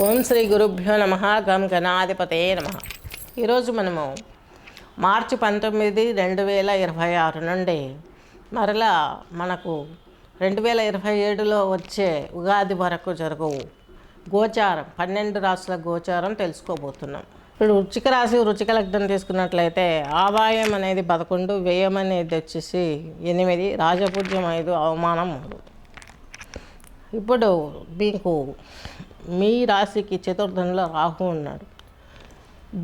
ఓం శ్రీ గురుభ్యో నమ. గం గణాధిపతే నమ. ఈరోజు మనము మార్చి 19, 2026 నుండి మరలా మనకు 2027లో వచ్చే ఉగాది వరకు జరుగు గోచారం 12 రాశుల గోచారం తెలుసుకోబోతున్నాం. ఇప్పుడు వృశ్చిక రాశి వృశ్చిక లగ్నం తీసుకున్నట్లయితే ఆదాయం అనేది 11, వ్యయం అనేది వచ్చేసి 8, రాజపూజ్యం 5, అవమానం 3. ఇప్పుడు మీకు మీ రాశికి చతుర్థంలో రాహు ఉన్నాడు.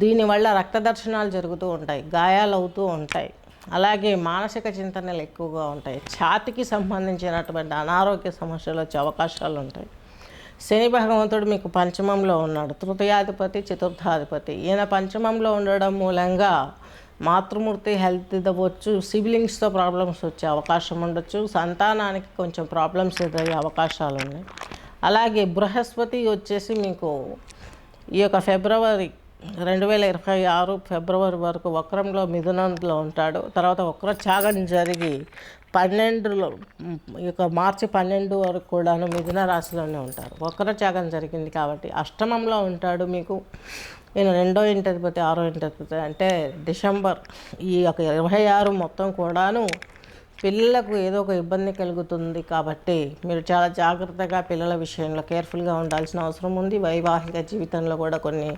దీనివల్ల రక్త దర్శనాలు జరుగుతూ ఉంటాయి, గాయాలు అవుతూ ఉంటాయి, అలాగే మానసిక చింతనలు ఎక్కువగా ఉంటాయి, ఛాతికి సంబంధించినటువంటి అనారోగ్య సమస్యలు వచ్చే అవకాశాలు ఉంటాయి. శని భగవంతుడు మీకు పంచమంలో ఉన్నాడు, తృతీయాధిపతి చతుర్థాధిపతి. ఈయన పంచమంలో ఉండడం మూలంగా మాతృమూర్తి హెల్త్ ఇవ్వచ్చు, సిబ్లింగ్స్తో ప్రాబ్లమ్స్ వచ్చే అవకాశం ఉండొచ్చు, సంతానానికి కొంచెం ప్రాబ్లమ్స్ ఎదురయ్యే అవకాశాలు ఉన్నాయి. అలాగే బృహస్పతి వచ్చేసి మీకు ఈ యొక్క ఫిబ్రవరి 2026 ఫిబ్రవరి వరకు వక్రంలో మిథునంలో ఉంటాడు. తర్వాత వక్రఛాగం జరిగి 12లో ఈ యొక్క మార్చి 12 వరకు కూడాను మిథున రాశిలోనే ఉంటారు. వక్రఛాగం జరిగింది కాబట్టి అష్టమంలో ఉంటాడు. మీకు నేను 2వ ఇంటధిపతి 6వ ఇంటధిపతి అంటే డిసెంబర్ ఈ యొక్క 26 మొత్తం కూడాను పిల్లలకు ఏదో ఒక ఇబ్బంది కలుగుతుంది. కాబట్టి మీరు చాలా జాగ్రత్తగా పిల్లల విషయంలో కేర్ఫుల్గా ఉండాల్సిన అవసరం ఉంది. వైవాహిక జీవితంలో కూడా కొన్ని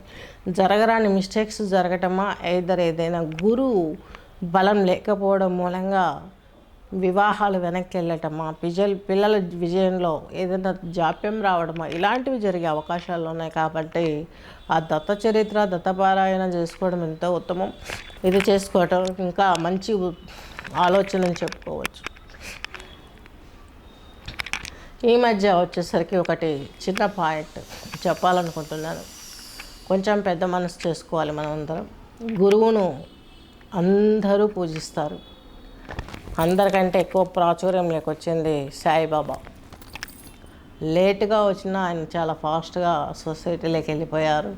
జరగరాని మిస్టేక్స్ జరగటమా, ఏదైనా గురువు బలం లేకపోవడం మూలంగా వివాహాలు వెనక్కి వెళ్ళటమా, పిల్లల విజయంలో ఏదైనా జాప్యం రావడమా, ఇలాంటివి జరిగే అవకాశాలు ఉన్నాయి. కాబట్టి ఆ దత్త చరిత్ర దత్తపారాయణ చేసుకోవడం ఎంతో ఉత్తమం. ఇది చేసుకోవటం ఇంకా మంచి ఆలోచనని చెప్పుకోవచ్చు. ఈ మధ్య వచ్చేసరికి ఒకటి చిన్న పాయింట్ చెప్పాలనుకుంటున్నాను. కొంచెం పెద్ద మనసు చేసుకోవాలి. మనం అందరం గురువును అందరూ పూజిస్తారు. అందరికంటే ఎక్కువ ప్రాచుర్యం లేకొచ్చింది సాయిబాబా. లేటుగా వచ్చినా ఆయన చాలా ఫాస్ట్గా సొసైటీలోకి వెళ్ళిపోయారు.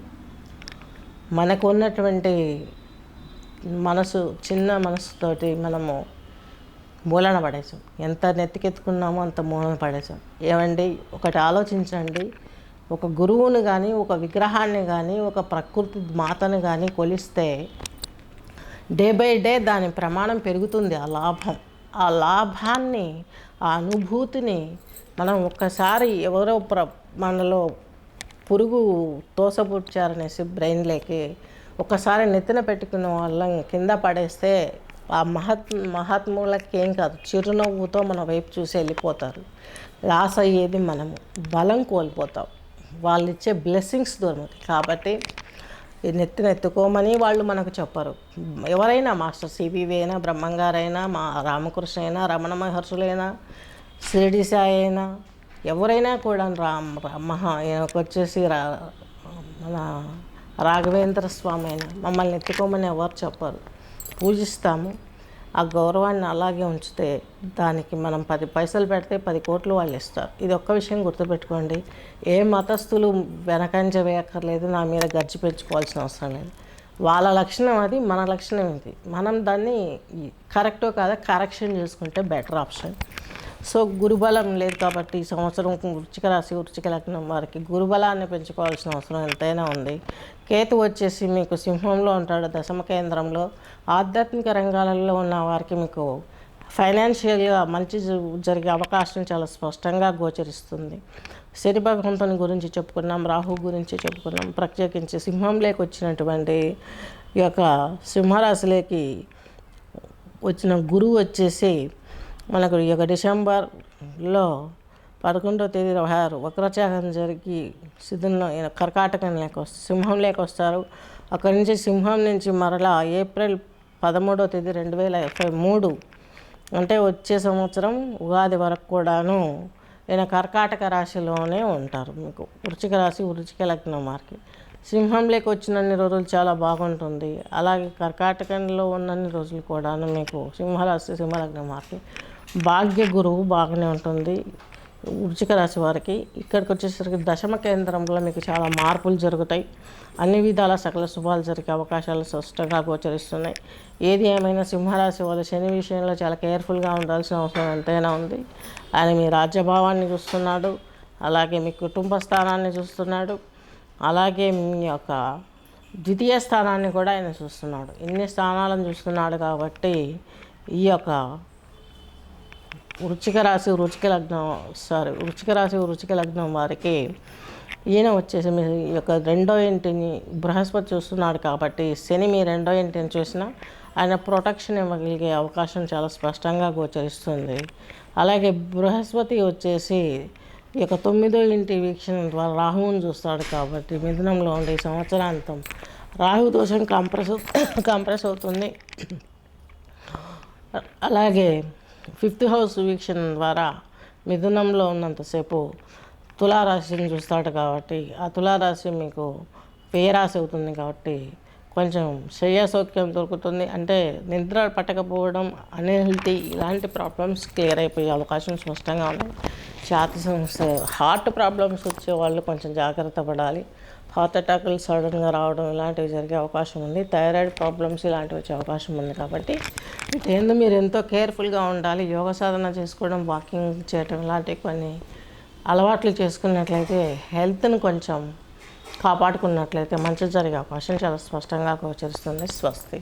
మనకు ఉన్నటువంటి మనసు, చిన్న మనసుతోటి మనము మూలన పడేసాం. ఎంత నెత్తికెత్తుకున్నామో అంత మూలన పడేసాం. ఏమండి, ఒకటి ఆలోచించండి. ఒక గురువుని కానీ, ఒక విగ్రహాన్ని కానీ, ఒక ప్రకృతి మాతను కానీ కొలిస్తే డే బై డే దాని ప్రమాణం పెరుగుతుంది. ఆ లాభాన్ని, ఆ అనుభూతిని మనం ఒక్కసారి ఎవరో మనలో పురుగు తోసపుచ్చారనేసి బ్రెయిన్లోకి ఒకసారి నెత్తిన పెట్టుకున్న వాళ్ళని కింద పడేస్తే ఆ మహాత్ములకి ఏం కాదు, చిరునవ్వుతో మన వైపు చూసి వెళ్ళిపోతారు. లాస్ అయ్యేది మనము, బలం కోల్పోతాం, వాళ్ళు ఇచ్చే బ్లెస్సింగ్స్ దొరుకుతాయి. కాబట్టి నెత్తినెత్తుకోమని వాళ్ళు మనకు చెప్పరు. ఎవరైనా మాస్టర్ సిబివి అయినా, బ్రహ్మంగారైనా, మా రామకృష్ణ అయినా, రమణ మహర్షులైనా, షిరిడి సాయి అయినా, ఎవరైనా కూడా వచ్చేసి మన రాఘవేంద్ర స్వామి అయినా మమ్మల్ని ఎత్తుకోమని ఎవరు చెప్పరు. పూజిస్తాము. ఆ గౌరవాన్ని అలాగే ఉంచితే దానికి మనం 10 పైసలు పెడితే 10 కోట్లు వాళ్ళు ఇస్తారు. ఇది ఒక్క విషయం గుర్తుపెట్టుకోండి. ఏ మతస్థులు వెనకంజ వేయక్కర్లేదు, నా మీద గర్జి పెంచుకోవాల్సిన అవసరం లేదు. వాళ్ళ లక్షణం అది, మన లక్షణం ఇది. మనం దాన్ని కరెక్టో కాదా కరెక్షన్ చేసుకుంటే బెటర్ ఆప్షన్. సో గురుబలం లేదు కాబట్టి ఈ సంవత్సరం వృశ్చిక రాశి వృశ్చిక లగ్నం వారికి గురుబలాన్ని పెంచుకోవాల్సిన అవసరం ఎంతైనా ఉంది. కేతు వచ్చేసి మీకు సింహంలో ఉంటాడు, దశమ కేంద్రంలో. ఆధ్యాత్మిక రంగాలలో ఉన్న వారికి మీకు ఫైనాన్షియల్గా మంచి జరిగే అవకాశం చాలా స్పష్టంగా గోచరిస్తుంది. శని భగవంతుని గురించి చెప్పుకున్నాం, రాహు గురించి చెప్పుకున్నాం. ప్రత్యేకించి సింహంలోకి వచ్చినటువంటి ఈ యొక్క సింహరాశిలోకి వచ్చిన గురువు వచ్చేసి మనకు ఈ యొక్క డిసెంబర్లో 11వ తేదీ 26 వక్రచాగం జరిగి సిద్ధంలో కర్కాటకంలోకి సింహంలోకి వస్తారు. అక్కడి నుంచి సింహం నుంచి మరలా ఏప్రిల్ 13వ తేదీ 2023 అంటే వచ్చే సంవత్సరం ఉగాది వరకు కూడాను ఈయన కర్కాటక రాశిలోనే ఉంటారు. మీకు వృశ్చిక రాశి వృశ్చిక లగ్నం వారికి సింహంలోకి వచ్చినన్ని రోజులు చాలా బాగుంటుంది. అలాగే కర్కాటకంలో ఉన్నన్ని రోజులు కూడాను మీకు సింహరాశి సింహలగ్నం వారికి భాగ్య గురువు బాగానే ఉంటుంది. వృశ్చిక రాశి వారికి ఇక్కడికి వచ్చేసరికి దశమ కేంద్రంలో మీకు చాలా మార్పులు జరుగుతాయి. అన్ని విధాల సకల శుభాలు జరిగే అవకాశాలు స్పష్టంగా గోచరిస్తున్నాయి. ఏది ఏమైనా సింహరాశి వాళ్ళు శని విషయంలో చాలా కేర్ఫుల్గా ఉండాల్సిన అవసరం ఎంతైనా ఉంది. ఆయన మీ రాజ్యభావాన్ని చూస్తున్నాడు, అలాగే మీ కుటుంబ స్థానాన్ని చూస్తున్నాడు. అలాగే మీ యొక్క ద్వితీయ స్థానాన్ని కూడా ఆయన చూస్తున్నాడు. ఇన్ని స్థానాలను చూస్తున్నాడు కాబట్టి ఈ యొక్క వృశ్చిక రాశి వృశ్చిక లగ్నం వారికి ఈయన వచ్చేసి మీ యొక్క రెండో ఇంటిని బృహస్పతి చూస్తున్నాడు కాబట్టి శని మీ రెండో ఇంటిని చూసినా ఆయన ప్రొటెక్షన్ ఇవ్వగలిగే అవకాశం చాలా స్పష్టంగా గోచరిస్తుంది. అలాగే బృహస్పతి వచ్చేసి ఈ యొక్క 9వ ఇంటి వీక్షణ ద్వారా రాహువుని చూస్తాడు కాబట్టి మిథునంలో ఉండే ఈ సంవత్సరాంతం రాహు దోషం కంప్రెస్ అవుతుంది. అలాగే 5th హౌస్ వీక్షణ ద్వారా మిథునంలో ఉన్నంతసేపు తులారాశిని చూస్తాడు కాబట్టి ఆ తులారాశి మీకు పేరాశి అవుతుంది కాబట్టి కొంచెం శ్రేయసౌఖ్యం దొరుకుతుంది. అంటే నిద్ర పట్టకపోవడం, అన్హెల్తీ ఇలాంటి ప్రాబ్లమ్స్ క్లియర్ అయిపోయే అవకాశం స్పష్టంగా ఉన్నాయి. ఛాతీ సమస్య, హార్ట్ ప్రాబ్లమ్స్ వచ్చే వాళ్ళు కొంచెం జాగ్రత్త పడాలి. హార్ట్ అటాకులు సడన్గా రావడం ఇలాంటివి జరిగే అవకాశం ఉంది. థైరాయిడ్ ప్రాబ్లమ్స్ ఇలాంటివి వచ్చే అవకాశం ఉంది కాబట్టి వీటి మీరు ఎంతో కేర్ఫుల్గా ఉండాలి. యోగ సాధన చేసుకోవడం, వాకింగ్ చేయడం ఇలాంటివి కొన్ని అలవాట్లు చేసుకున్నట్లయితే హెల్త్ని కొంచెం కాపాడుకున్నట్లయితే మంచి జరిగే అవకాశం చాలా స్పష్టంగా గోచరిస్తుంది. స్వస్తి.